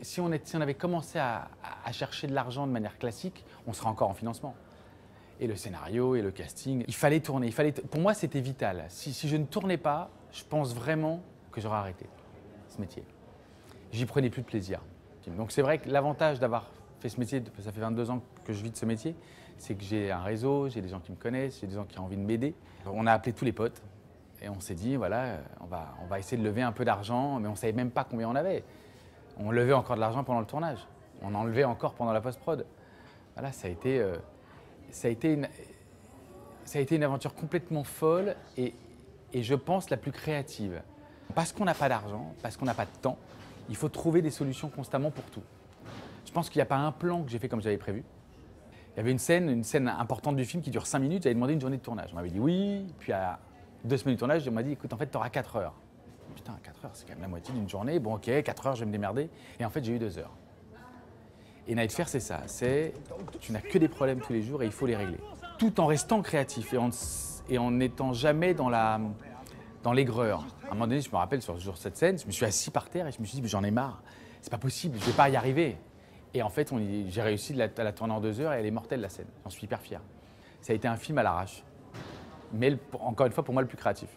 Si on avait commencé à chercher de l'argent de manière classique, on serait encore en financement. Et le scénario et le casting, il fallait tourner. Pour moi, c'était vital. Si je ne tournais pas, je pense vraiment que j'aurais arrêté ce métier. J'y prenais plus de plaisir. Donc c'est vrai que l'avantage d'avoir fait ce métier, ça fait 22 ans que je vis de ce métier, c'est que j'ai un réseau, j'ai des gens qui me connaissent, j'ai des gens qui ont envie de m'aider. On a appelé tous les potes et on s'est dit, voilà, on va essayer de lever un peu d'argent, mais on ne savait même pas combien on avait. On levait encore de l'argent pendant le tournage, on en levait encore pendant la post-prod. Voilà, ça a été une aventure complètement folle et je pense la plus créative. Parce qu'on n'a pas d'argent, parce qu'on n'a pas de temps, il faut trouver des solutions constamment pour tout. Je pense qu'il n'y a pas un plan que j'ai fait comme j'avais prévu. Il y avait une scène importante du film qui dure 5 minutes, j'avais demandé une journée de tournage. On m'avait dit oui, puis à 2 semaines de tournage, on m'a dit écoute, en fait, tu auras 4 heures. Putain, 4 heures, c'est quand même la moitié d'une journée. Bon, ok, 4 heures, je vais me démerder. Et en fait, j'ai eu 2 heures. Et Night Fair, c'est ça. Tu n'as que des problèmes tous les jours et il faut les régler. Tout en restant créatif et en n'étant jamais dans l'aigreur. À un moment donné, je me rappelle sur cette scène, je me suis assis par terre et je me suis dit, j'en ai marre. C'est pas possible, je vais pas y arriver. Et en fait, j'ai réussi à la tourner en 2 heures et elle est mortelle, la scène. J'en suis hyper fier. Ça a été un film à l'arrache. Mais encore une fois, pour moi, le plus créatif.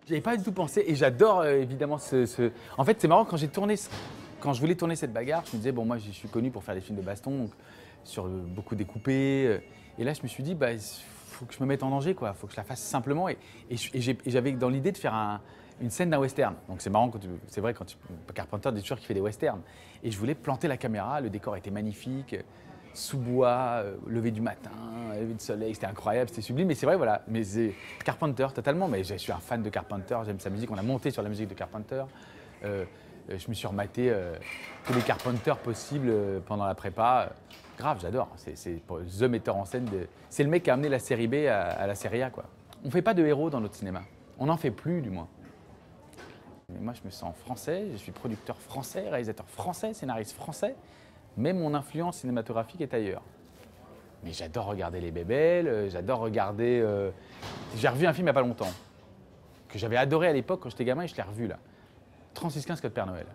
J'avais pas du tout pensé et j'adore évidemment En fait, c'est marrant, quand je voulais tourner cette bagarre, je me disais, bon, moi, je suis connu pour faire des films de baston, donc, sur beaucoup découpés. Et là, je me suis dit, bah, faut que je me mette en danger, quoi. Faut que je la fasse simplement. Et j'avais dans l'idée de faire une scène d'un western. Donc c'est marrant, c'est vrai, Carpenter dit toujours qu'il fait des westerns. Et je voulais planter la caméra, le décor était magnifique, sous bois, lever du matin, lever du soleil, c'était incroyable, c'était sublime. Mais c'est vrai, voilà, mais c'est Carpenter totalement. Mais je suis un fan de Carpenter, j'aime sa musique, on a monté sur la musique de Carpenter. Je me suis rematé tous les Carpenter possibles pendant la prépa. Grave, j'adore. C'est the metteur en scène. C'est le mec qui a amené la série B à la série A, quoi. On ne fait pas de héros dans notre cinéma. On n'en fait plus, du moins. Mais moi, je me sens français, je suis producteur français, réalisateur français, scénariste français, mais mon influence cinématographique est ailleurs. Mais j'adore regarder les bébelles, j'adore regarder... J'ai revu un film il n'y a pas longtemps, que j'avais adoré à l'époque quand j'étais gamin et je l'ai revu, là. 3615 Code Père Noël.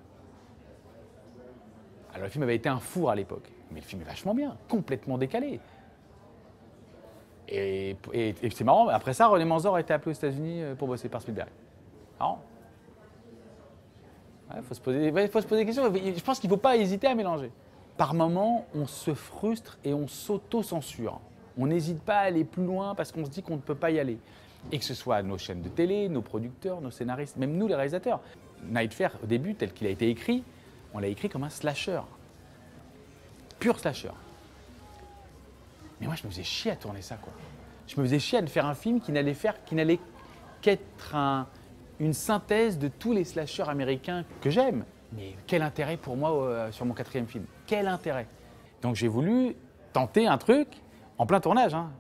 Alors, le film avait été un four à l'époque, mais le film est vachement bien, complètement décalé. Et c'est marrant, après ça, René Manzor a été appelé aux États-Unis pour bosser par Spielberg. Marrant. Il faut se poser des questions. Je pense qu'il ne faut pas hésiter à mélanger. Par moments, on se frustre et on s'auto-censure. On n'hésite pas à aller plus loin parce qu'on se dit qu'on ne peut pas y aller. Et que ce soit nos chaînes de télé, nos producteurs, nos scénaristes, même nous les réalisateurs. Night Fair, au début, tel qu'il a été écrit, on l'a écrit comme un slasher. Pur slasher. Mais moi, je me faisais chier à tourner ça, quoi. Je me faisais chier à faire un film qui n'allait qu'être une synthèse de tous les slashers américains que j'aime. Mais quel intérêt pour moi sur mon 4e film? Quel intérêt? Donc j'ai voulu tenter un truc en plein tournage. Hein.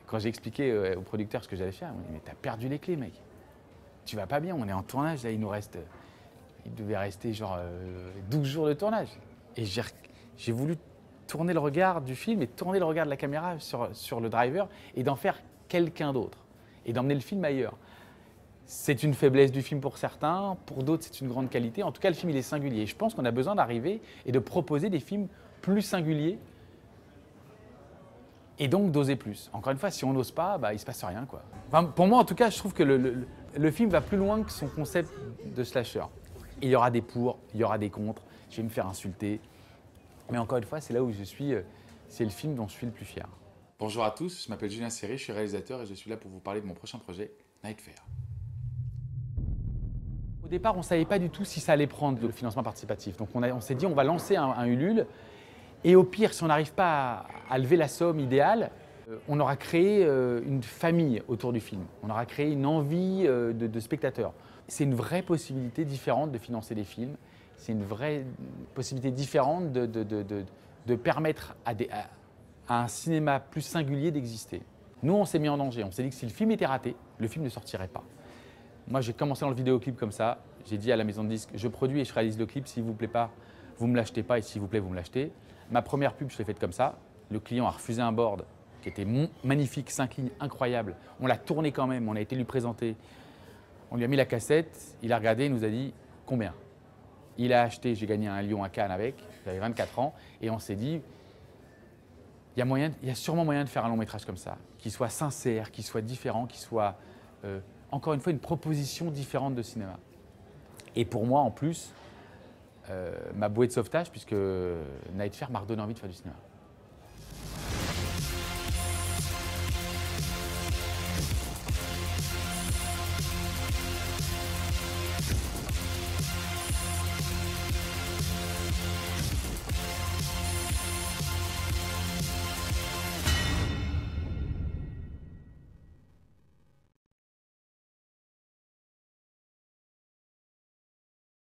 Quand j'ai expliqué au producteur ce que j'allais faire, il m'a dit « Mais t'as perdu les clés, mec. Tu vas pas bien, on est en tournage, là, il devait rester genre 12 jours de tournage. » Et j'ai voulu tourner le regard du film et tourner le regard de la caméra sur le driver et d'en faire quelqu'un d'autre et d'emmener le film ailleurs. C'est une faiblesse du film pour certains, pour d'autres c'est une grande qualité. En tout cas, le film il est singulier. Je pense qu'on a besoin d'arriver et de proposer des films plus singuliers et donc d'oser plus. Encore une fois, si on n'ose pas, bah, il ne se passe rien, quoi. Enfin, pour moi, en tout cas, je trouve que le film va plus loin que son concept de slasher. Il y aura des pour, il y aura des contre, je vais me faire insulter. Mais encore une fois, c'est là où je suis, c'est le film dont je suis le plus fier. Bonjour à tous, je m'appelle Julien Serré, je suis réalisateur et je suis là pour vous parler de mon prochain projet, Night Fair. Au départ, on ne savait pas du tout si ça allait prendre le financement participatif. Donc on s'est dit, on va lancer un Ulule. Et au pire, si on n'arrive pas à lever la somme idéale, on aura créé une famille autour du film. On aura créé une envie de spectateurs. C'est une vraie possibilité différente de financer des films. C'est une vraie possibilité différente de permettre à un cinéma plus singulier d'exister. Nous, on s'est mis en danger. On s'est dit que si le film était raté, le film ne sortirait pas. Moi, j'ai commencé dans le vidéoclip comme ça. J'ai dit à la maison de disques, je produis et je réalise le clip. S'il vous plaît pas, vous me l'achetez pas et s'il vous plaît, vous me l'achetez. Ma première pub, je l'ai faite comme ça. Le client a refusé un board qui était magnifique, 5 lignes, incroyable. On l'a tourné quand même, on a été lui présenter. On lui a mis la cassette, il a regardé, il nous a dit combien. Il a acheté, j'ai gagné un lion à Cannes avec, j'avais 24 ans, et on s'est dit, il y a sûrement moyen de faire un long métrage comme ça, qui soit sincère, qui soit différent, qui soit, encore une fois, une proposition différente de cinéma. Et pour moi, en plus, ma bouée de sauvetage, puisque Night Fair m'a redonné envie de faire du cinéma.